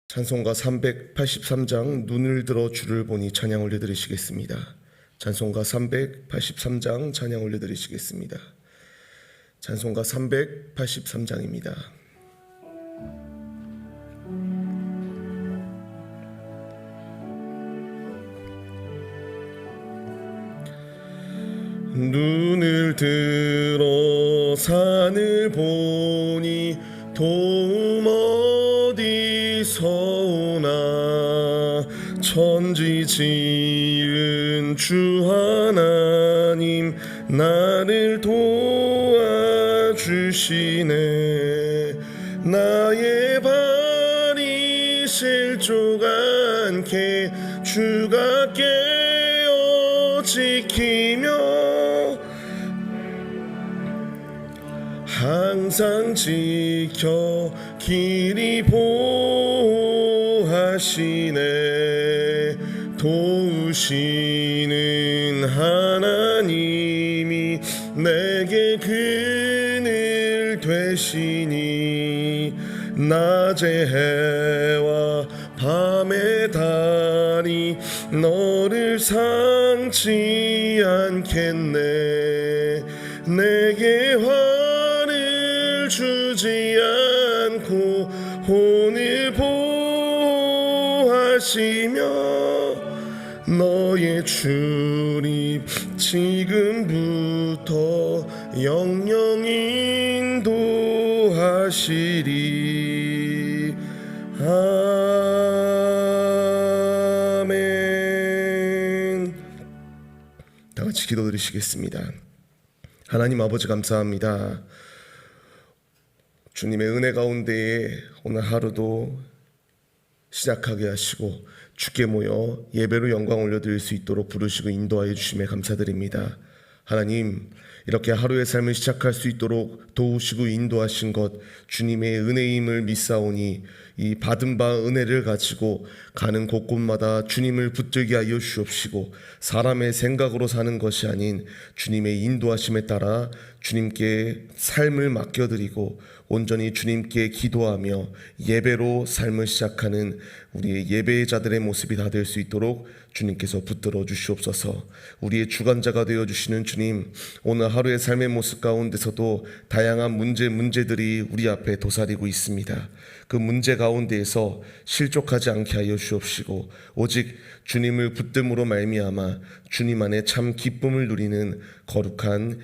찬송가 383장 눈을 들어 주를 보니 찬양 올려드리시겠습니다. 찬송가 383장 찬양 올려드리시겠습니다. 찬송가 383장입니다. 눈을 들어 산을 보니 도움 어디서 오나. 천지 지은 주 하나님 나를 도와주시네. 나의 발이 실족 않게 주가 깨어 지키며 항상 지켜 길이 보호하시네. 도우시는 하나님이 내게 그늘 되시니. 낮의 해와 밤의 달이 너를 상치 않겠네. 내게 화를 주지 않고 혼을 보호하시며 너의 출입 지금부터 영영 인도하시리. 아멘. 다 같이 기도드리시겠습니다. 하나님 아버지 감사합니다. 주님의 은혜 가운데에 오늘 하루도 시작하게 하시고 주께 모여 예배로 영광 올려드릴 수 있도록 부르시고 인도하여 주심에 감사드립니다. 하나님, 이렇게 하루의 삶을 시작할 수 있도록 도우시고 인도하신 것 주님의 은혜임을 믿사오니 이 받은 바 은혜를 가지고 가는 곳곳마다 주님을 붙들게 하여 주옵시고 사람의 생각으로 사는 것이 아닌 주님의 인도하심에 따라 주님께 삶을 맡겨드리고 온전히 주님께 기도하며 예배로 삶을 시작하는 우리의 예배자들의 모습이 다 될 수 있도록 주님께서 붙들어 주시옵소서. 우리의 주관자가 되어주시는 주님, 오늘 하루의 삶의 모습 가운데서도 다양한 문제들이 우리 앞에 도사리고 있습니다. 그 문제 가운데에서 실족하지 않게 하여 주옵시고 오직 주님을 붙듦으로 말미암아 주님 안에 참 기쁨을 누리는 거룩한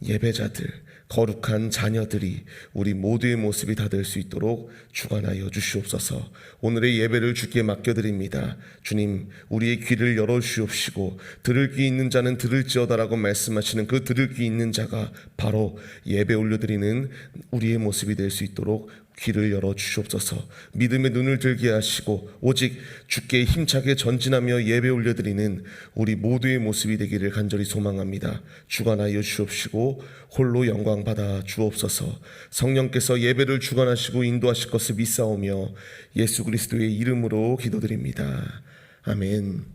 예배자들, 거룩한 자녀들이 우리 모두의 모습이 다 될 수 있도록 주관하여 주시옵소서. 오늘의 예배를 주께 맡겨드립니다. 주님, 우리의 귀를 열어주시옵시고 들을 귀 있는 자는 들을지어다라고 말씀하시는 그 들을 귀 있는 자가 바로 예배 올려드리는 우리의 모습이 될 수 있도록 귀를 열어주시옵소서. 믿음의 눈을 들게 하시고 오직 주께 힘차게 전진하며 예배 올려드리는 우리 모두의 모습이 되기를 간절히 소망합니다. 주관하여 주옵시고 홀로 영광 받아 주옵소서. 성령께서 예배를 주관하시고 인도하실 것을 믿사오며 예수 그리스도의 이름으로 기도드립니다. 아멘.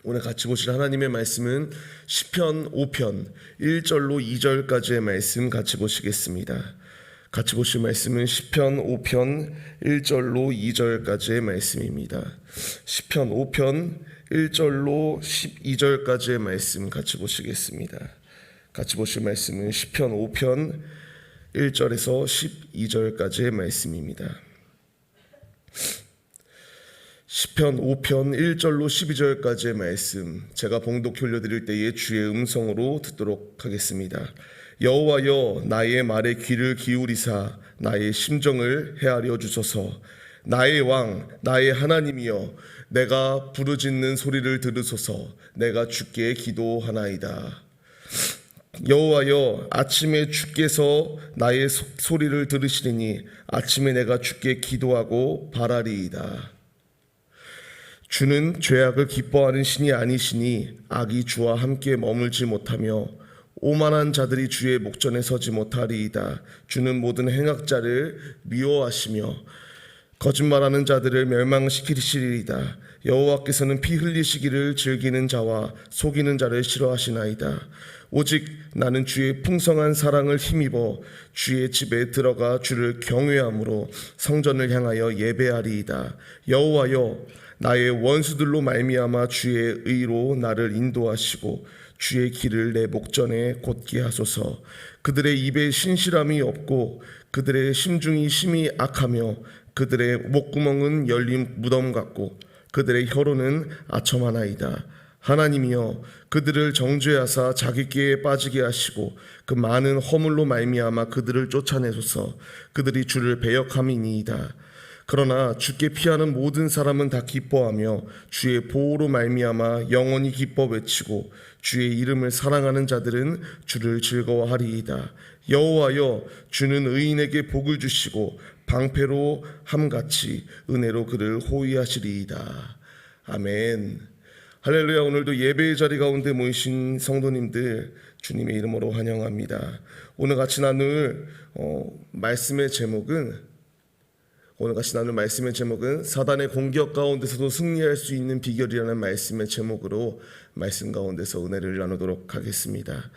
오늘 같이 보실 하나님의 말씀은 시편 5편 1절로 2절까지의 말씀 같이 보시겠습니다. 같이 보실 말씀은 시편 5편 1절로 2절까지의 말씀입니다. 시편 5편 1절로 12절까지의 말씀 같이 보시겠습니다. 같이 보실 말씀은 시편 5편 1절에서 12절까지의 말씀입니다. 시편 5편 1절로 12절까지의 말씀, 제가 봉독 올려드릴 때에 주의 음성으로 듣도록 하겠습니다. 여호와여, 나의 말에 귀를 기울이사 나의 심정을 헤아려 주소서. 나의 왕, 나의 하나님이여, 내가 부르짖는 소리를 들으소서. 내가 주께 기도하나이다. 여호와여, 아침에 주께서 나의 소리를 들으시리니 아침에 내가 주께 기도하고 바라리이다. 주는 죄악을 기뻐하는 신이 아니시니 악이 주와 함께 머물지 못하며 오만한 자들이 주의 목전에 서지 못하리이다. 주는 모든 행악자를 미워하시며 거짓말하는 자들을 멸망시키시리이다. 여호와께서는 피 흘리시기를 즐기는 자와 속이는 자를 싫어하시나이다. 오직 나는 주의 풍성한 사랑을 힘입어 주의 집에 들어가 주를 경외함으로 성전을 향하여 예배하리이다. 여호와여, 나의 원수들로 말미암아 주의 의로 나를 인도하시고 주의 길을 내 목전에 곧게 하소서. 그들의 입에 신실함이 없고 그들의 심중이 심히 악하며 그들의 목구멍은 열린 무덤 같고 그들의 혀로는 아첨하나이다. 하나님이여, 그들을 정죄하사 자기께에 빠지게 하시고 그 많은 허물로 말미암아 그들을 쫓아내소서. 그들이 주를 배역함이니이다. 그러나 주께 피하는 모든 사람은 다 기뻐하며 주의 보호로 말미암아 영원히 기뻐 외치고 주의 이름을 사랑하는 자들은 주를 즐거워하리이다. 여호와여, 주는 의인에게 복을 주시고 방패로 함같이 은혜로 그를 호위하시리이다. 아멘. 할렐루야. 오늘도 예배의 자리 가운데 모이신 성도님들 주님의 이름으로 환영합니다. 오늘 같이 나눌 말씀의 제목은 사단의 공격 가운데서도 승리할 수 있는 비결이라는 말씀의 제목으로 말씀 가운데서 은혜를 나누도록 하겠습니다.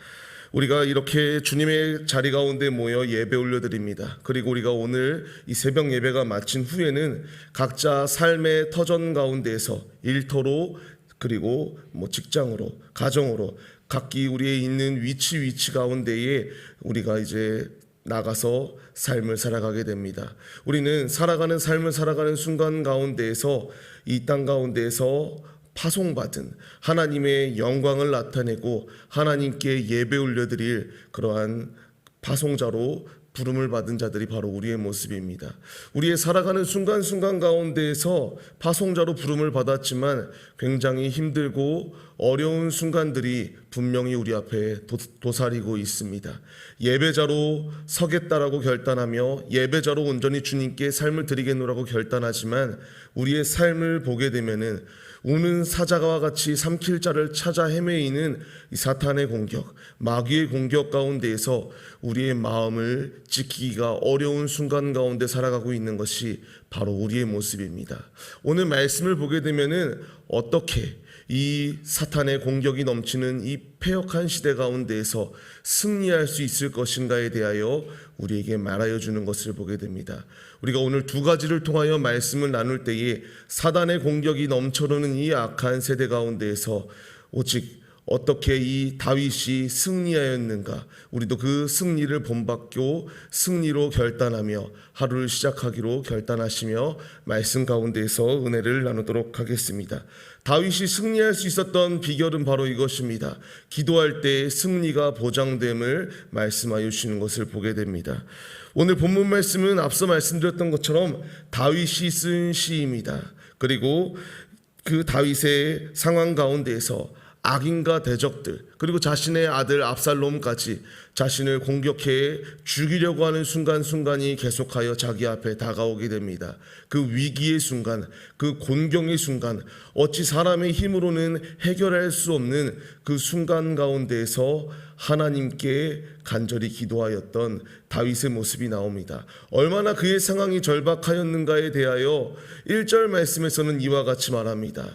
우리가 이렇게 주님의 자리 가운데 모여 예배 올려드립니다. 그리고 우리가 오늘 이 새벽 예배가 마친 후에는 각자 삶의 터전 가운데에서 일터로 그리고 직장으로 가정으로 각기 우리의 있는 위치 가운데에 우리가 이제 나가서 삶을 살아가게 됩니다. 우리는 살아가는 삶을 살아가는 순간 가운데에서 이 땅 가운데에서 파송받은 하나님의 영광을 나타내고 하나님께 예배 올려드릴 그러한 파송자로 부름을 받은 자들이 바로 우리의 모습입니다. 우리의 살아가는 순간순간 가운데에서 파송자로 부름을 받았지만 굉장히 힘들고 어려운 순간들이 분명히 우리 앞에 도사리고 있습니다. 예배자로 서겠다라고 결단하며 예배자로 온전히 주님께 삶을 드리겠노라고 결단하지만 우리의 삶을 보게 되면은 우는 사자와 같이 삼킬 자를 찾아 헤매이는 이 사탄의 공격, 마귀의 공격 가운데에서 우리의 마음을 지키기가 어려운 순간 가운데 살아가고 있는 것이 바로 우리의 모습입니다. 오늘 말씀을 보게 되면은 어떻게 이 사탄의 공격이 넘치는 이 패역한 시대 가운데에서 승리할 수 있을 것인가에 대하여 우리에게 말하여 주는 것을 보게 됩니다. 우리가 오늘 두 가지를 통하여 말씀을 나눌 때에 사단의 공격이 넘쳐흐르는 이 악한 세대 가운데에서 오직 어떻게 이 다윗이 승리하였는가, 우리도 그 승리를 본받고 승리로 결단하며 하루를 시작하기로 결단하시며 말씀 가운데에서 은혜를 나누도록 하겠습니다. 다윗이 승리할 수 있었던 비결은 바로 이것입니다. 기도할 때 승리가 보장됨을 말씀하여 주시는 것을 보게 됩니다. 오늘 본문 말씀은 앞서 말씀드렸던 것처럼 다윗이 쓴 시입니다. 그리고 그 다윗의 상황 가운데에서 악인과 대적들 그리고 자신의 아들 압살롬까지 자신을 공격해 죽이려고 하는 순간순간이 계속하여 자기 앞에 다가오게 됩니다. 그 위기의 순간, 그 곤경의 순간, 어찌 사람의 힘으로는 해결할 수 없는 그 순간 가운데에서 하나님께 간절히 기도하였던 다윗의 모습이 나옵니다. 얼마나 그의 상황이 절박하였는가에 대하여 1절 말씀에서는 이와 같이 말합니다.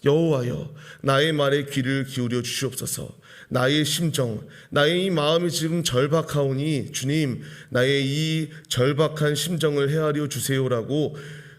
여호와여, 나의 말에 귀를 기울여 주시옵소서. 나의 심정, 나의 이 마음이 지금 절박하오니 주님, 나의 이 절박한 심정을 헤아려 주세요라고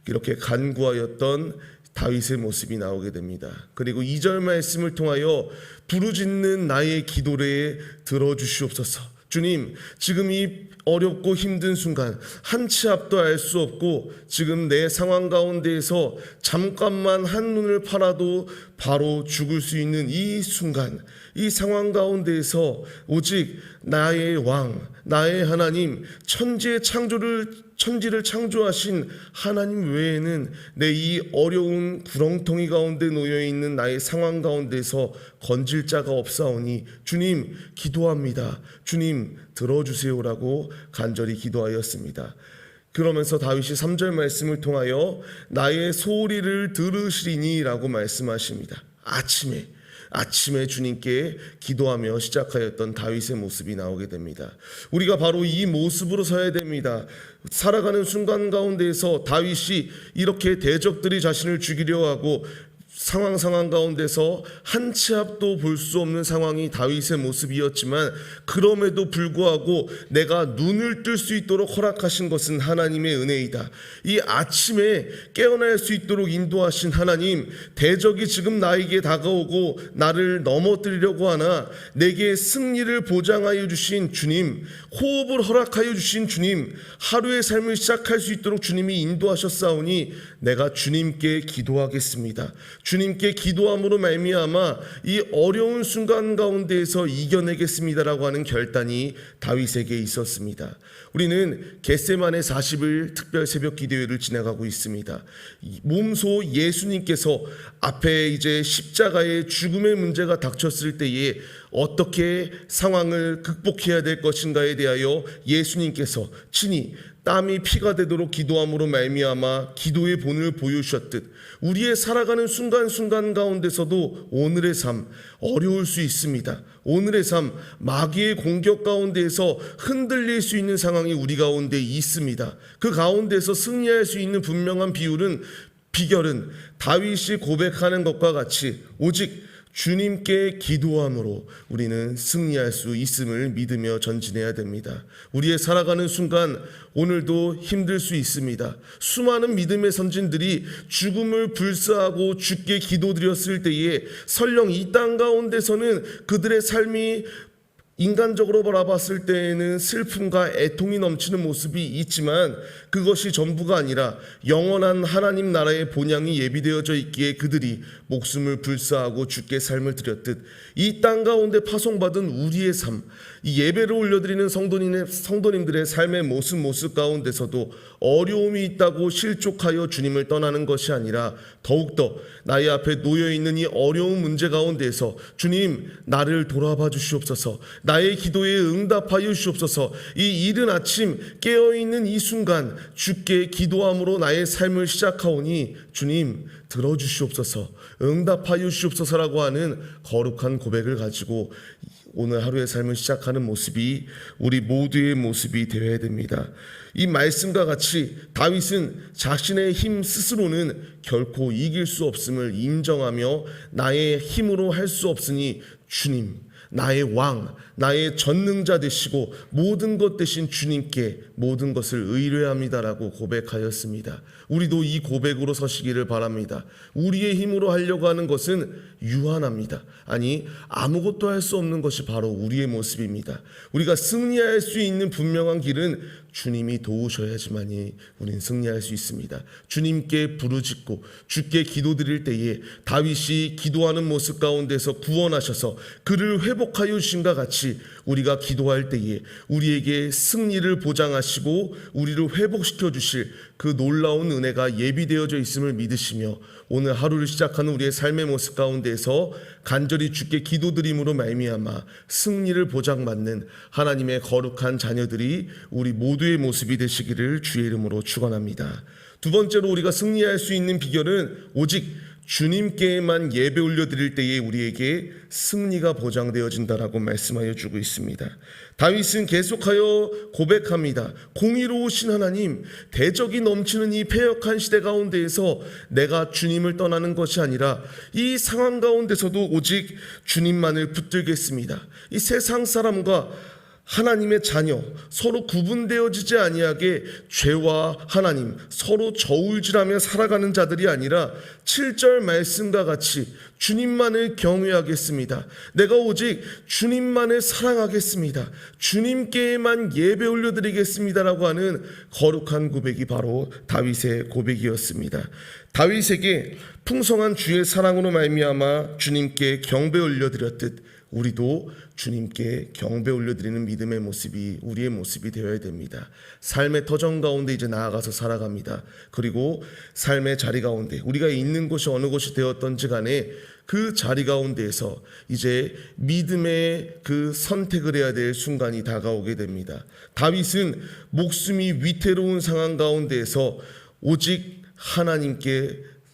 이렇게 간구하였던 다윗의 모습이 나오게 됩니다. 그리고 2절 말씀을 통하여 부르짖는 나의 기도를 들어주시옵소서. 주님, 지금 이 어렵고 힘든 순간 한 치 앞도 알 수 없고 지금 내 상황 가운데에서 잠깐만 한눈을 팔아도 바로 죽을 수 있는 이 순간, 이 상황 가운데에서 오직 나의 왕, 나의 하나님, 천지를 창조하신 하나님 외에는 내 이 어려운 구렁텅이 가운데 놓여있는 나의 상황 가운데서 건질 자가 없사오니 주님 기도합니다. 주님 들어주세요라고 간절히 기도하였습니다. 그러면서 다윗이 3절 말씀을 통하여 나의 소리를 들으시리니 라고 말씀하십니다. 아침에 아침에 주님께 기도하며 시작하였던 다윗의 모습이 나오게 됩니다. 우리가 바로 이 모습으로 서야 됩니다. 살아가는 순간 가운데에서 다윗이 이렇게 대적들이 자신을 죽이려 하고 상황 가운데서 한 치 앞도 볼 수 없는 상황이 다윗의 모습이었지만, 그럼에도 불구하고 내가 눈을 뜰 수 있도록 허락하신 것은 하나님의 은혜이다. 이 아침에 깨어날 수 있도록 인도하신 하나님, 대적이 지금 나에게 다가오고 나를 넘어뜨리려고 하나 내게 승리를 보장하여 주신 주님, 호흡을 허락하여 주신 주님, 하루의 삶을 시작할 수 있도록 주님이 인도하셨사오니 내가 주님께 기도하겠습니다. 주님께 기도함으로 말미암아 이 어려운 순간 가운데에서 이겨내겠습니다라고 하는 결단이 다윗에게 있었습니다. 우리는 겟세마네 40일 특별 새벽 기도회를 지나가고 있습니다. 몸소 예수님께서 앞에 이제 십자가의 죽음의 문제가 닥쳤을 때에 어떻게 상황을 극복해야 될 것인가에 대하여 예수님께서 친히 땀이 피가 되도록 기도함으로 말미암아 기도의 본을 보여주셨듯, 우리의 살아가는 순간순간 가운데서도 오늘의 삶 어려울 수 있습니다. 오늘의 삶 마귀의 공격 가운데에서 흔들릴 수 있는 상황이 우리 가운데 있습니다. 그 가운데서 승리할 수 있는 분명한 비결은 다윗이 고백하는 것과 같이 오직 주님께 기도함으로 우리는 승리할 수 있음을 믿으며 전진해야 됩니다. 우리의 살아가는 순간 오늘도 힘들 수 있습니다. 수많은 믿음의 선진들이 죽음을 불사하고 주께 기도드렸을 때에 설령 이 땅 가운데서는 그들의 삶이 인간적으로 바라봤을 때에는 슬픔과 애통이 넘치는 모습이 있지만, 그것이 전부가 아니라 영원한 하나님 나라의 본향이 예비되어져 있기에 그들이 목숨을 불사하고 주께 삶을 드렸듯, 이 땅 가운데 파송받은 우리의 삶, 이 예배를 올려드리는 성도님들의 삶의 모습 가운데서도 어려움이 있다고 실족하여 주님을 떠나는 것이 아니라, 더욱더 나의 앞에 놓여있는 이 어려운 문제 가운데에서 주님 나를 돌아봐 주시옵소서, 나의 기도에 응답하여 주시옵소서, 이 이른 아침 깨어있는 이 순간 주께 기도함으로 나의 삶을 시작하오니 주님 들어주시옵소서, 응답하여 주시옵소서라고 하는 거룩한 고백을 가지고 오늘 하루의 삶을 시작하는 모습이 우리 모두의 모습이 되어야 됩니다. 이 말씀과 같이 다윗은 자신의 힘 스스로는 결코 이길 수 없음을 인정하며 나의 힘으로 할 수 없으니 주님, 나의 왕, 나의 전능자 되시고 모든 것 대신 주님께 모든 것을 의뢰합니다라고 고백하였습니다. 우리도 이 고백으로 서시기를 바랍니다. 우리의 힘으로 하려고 하는 것은 유한합니다. 아니, 아무것도 할 수 없는 것이 바로 우리의 모습입니다. 우리가 승리할 수 있는 분명한 길은 주님이 도우셔야지만이 우리는 승리할 수 있습니다. 주님께 부르짖고 주께 기도드릴 때에 다윗이 기도하는 모습 가운데서 구원하셔서 그를 회복하여 주신과 같이 우리가 기도할 때에 우리에게 승리를 보장하시고 우리를 회복시켜 주실 그 놀라운 은혜가 예비되어져 있음을 믿으시며, 오늘 하루를 시작하는 우리의 삶의 모습 가운데서 간절히 주께 기도드림으로 말미암아 승리를 보장받는 하나님의 거룩한 자녀들이 우리 모두의 모습이 되시기를 주의 이름으로 축원합니다. 두 번째로 우리가 승리할 수 있는 비결은 오직 주님께만 예배 올려드릴 때에 우리에게 승리가 보장되어진다라고 말씀하여 주고 있습니다. 다윗은 계속하여 고백합니다. 공의로우신 하나님, 대적이 넘치는 이 패역한 시대 가운데에서 내가 주님을 떠나는 것이 아니라 이 상황 가운데서도 오직 주님만을 붙들겠습니다. 이 세상 사람과 하나님의 자녀 서로 구분되어지지 아니하게 죄와 하나님 서로 저울질하며 살아가는 자들이 아니라 7절 말씀과 같이 주님만을 경외하겠습니다. 내가 오직 주님만을 사랑하겠습니다. 주님께만 예배 올려드리겠습니다라고 하는 거룩한 고백이 바로 다윗의 고백이었습니다. 다윗에게 풍성한 주의 사랑으로 말미암아 주님께 경배 올려드렸듯 우리도 주님께 경배 올려드리는 믿음의 모습이 우리의 모습이 되어야 됩니다. 삶의 터전 가운데 이제 나아가서 살아갑니다. 그리고 삶의 자리 가운데 우리가 있는 곳이 어느 곳이 되었던지 간에 그 자리 가운데에서 이제 믿음의 그 선택을 해야 될 순간이 다가오게 됩니다. 다윗은 목숨이 위태로운 상황 가운데에서 오직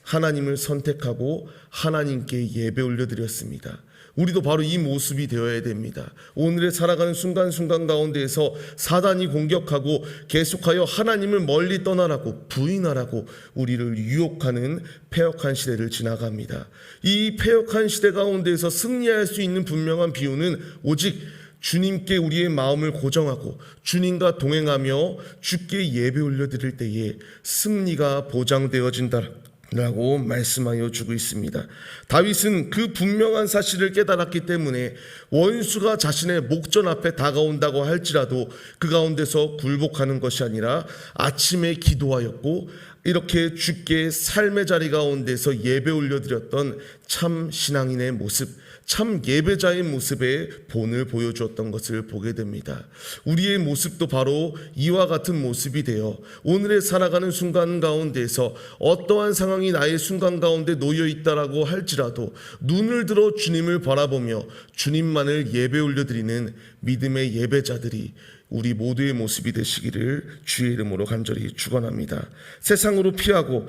하나님을 선택하고 하나님께 예배 올려드렸습니다. 우리도 바로 이 모습이 되어야 됩니다. 오늘의 살아가는 순간순간 가운데에서 사단이 공격하고 계속하여 하나님을 멀리 떠나라고 부인하라고 우리를 유혹하는 패역한 시대를 지나갑니다. 이 패역한 시대 가운데에서 승리할 수 있는 분명한 비유는 오직 주님께 우리의 마음을 고정하고 주님과 동행하며 주께 예배 올려드릴 때에 승리가 보장되어진다라고 말씀하여 주고 있습니다. 다윗은 그 분명한 사실을 깨달았기 때문에 원수가 자신의 목전 앞에 다가온다고 할지라도 그 가운데서 굴복하는 것이 아니라 아침에 기도하였고 이렇게 주께 삶의 자리 가운데서 예배 올려드렸던 참 신앙인의 모습, 참 예배자의 모습의 본을 보여주었던 것을 보게 됩니다. 우리의 모습도 바로 이와 같은 모습이 되어 오늘의 살아가는 순간 가운데에서 어떠한 상황이 나의 순간 가운데 놓여 있다라고 할지라도 눈을 들어 주님을 바라보며 주님만을 예배 올려드리는 믿음의 예배자들이 우리 모두의 모습이 되시기를 주의 이름으로 간절히 축원합니다. 세상으로 피하고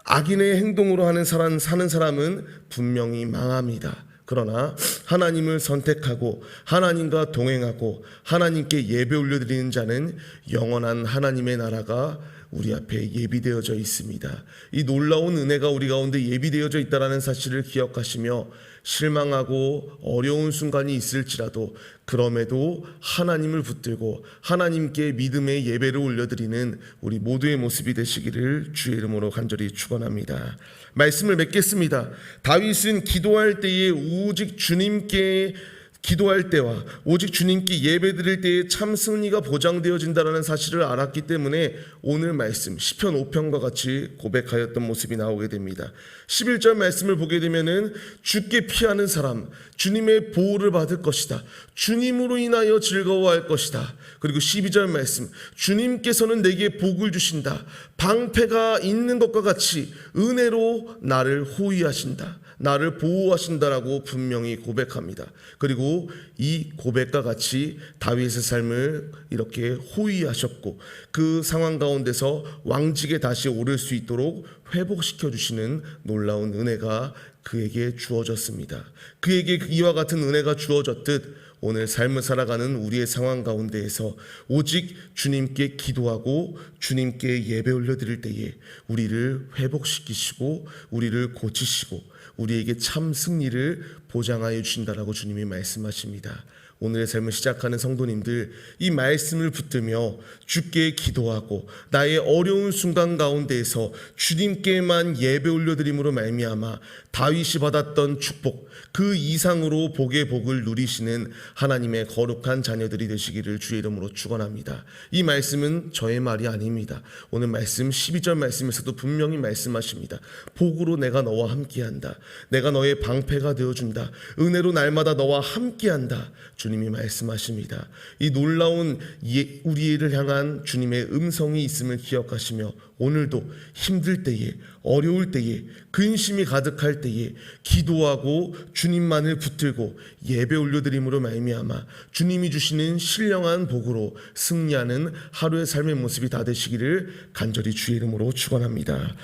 악인의 행동으로 사는 사람은 분명히 망합니다. 그러나 하나님을 선택하고 하나님과 동행하고 하나님께 예배 올려드리는 자는 영원한 하나님의 나라가 우리 앞에 예비되어져 있습니다. 이 놀라운 은혜가 우리 가운데 예비되어져 있다는 사실을 기억하시며 실망하고 어려운 순간이 있을지라도 그럼에도 하나님을 붙들고 하나님께 믿음의 예배를 올려드리는 우리 모두의 모습이 되시기를 주의 이름으로 간절히 축원합니다. 말씀을 맺겠습니다. 다윗은 기도할 때에 오직 주님께 기도할 때와 오직 주님께 예배드릴 때에 참 승리가 보장되어진다는 사실을 알았기 때문에 오늘 말씀 시편 5편과 같이 고백하였던 모습이 나오게 됩니다. 11절 말씀을 보게 되면은 주께 피하는 사람 주님의 보호를 받을 것이다. 주님으로 인하여 즐거워할 것이다. 그리고 12절 말씀 주님께서는 내게 복을 주신다. 방패가 있는 것과 같이 은혜로 나를 호위하신다. 나를 보호하신다라고 분명히 고백합니다. 그리고 이 고백과 같이 다윗의 삶을 이렇게 호위하셨고 그 상황 가운데서 왕직에 다시 오를 수 있도록 회복시켜 주시는 놀라운 은혜가 그에게 주어졌습니다. 그에게 이와 같은 은혜가 주어졌듯 오늘 삶을 살아가는 우리의 상황 가운데에서 오직 주님께 기도하고 주님께 예배 올려드릴 때에 우리를 회복시키시고 우리를 고치시고 우리에게 참 승리를 보장하여 주신다라고 주님이 말씀하십니다. 오늘의 삶을 시작하는 성도님들 이 말씀을 붙들며 주께 기도하고 나의 어려운 순간 가운데에서 주님께만 예배 올려드림으로 말미암아 다윗이 받았던 축복 그 이상으로 복의 복을 누리시는 하나님의 거룩한 자녀들이 되시기를 주의 이름으로 축원합니다. 이 말씀은 저의 말이 아닙니다. 오늘 말씀 12절 말씀에서도 분명히 말씀하십니다. 복으로 내가 너와 함께한다. 내가 너의 방패가 되어준다. 은혜로 날마다 너와 함께한다. 주님이 말씀하십니다. 이 놀라운 우리를 향한 주님의 음성이 있음을 기억하시며 오늘도 힘들 때에 어려울 때에 근심이 가득할 때에 기도하고 주님만을 붙들고 예배 올려드림으로 말미암아 주님이 주시는 신령한 복으로 승리하는 하루의 삶의 모습이 다 되시기를 간절히 주의 이름으로 축원합니다.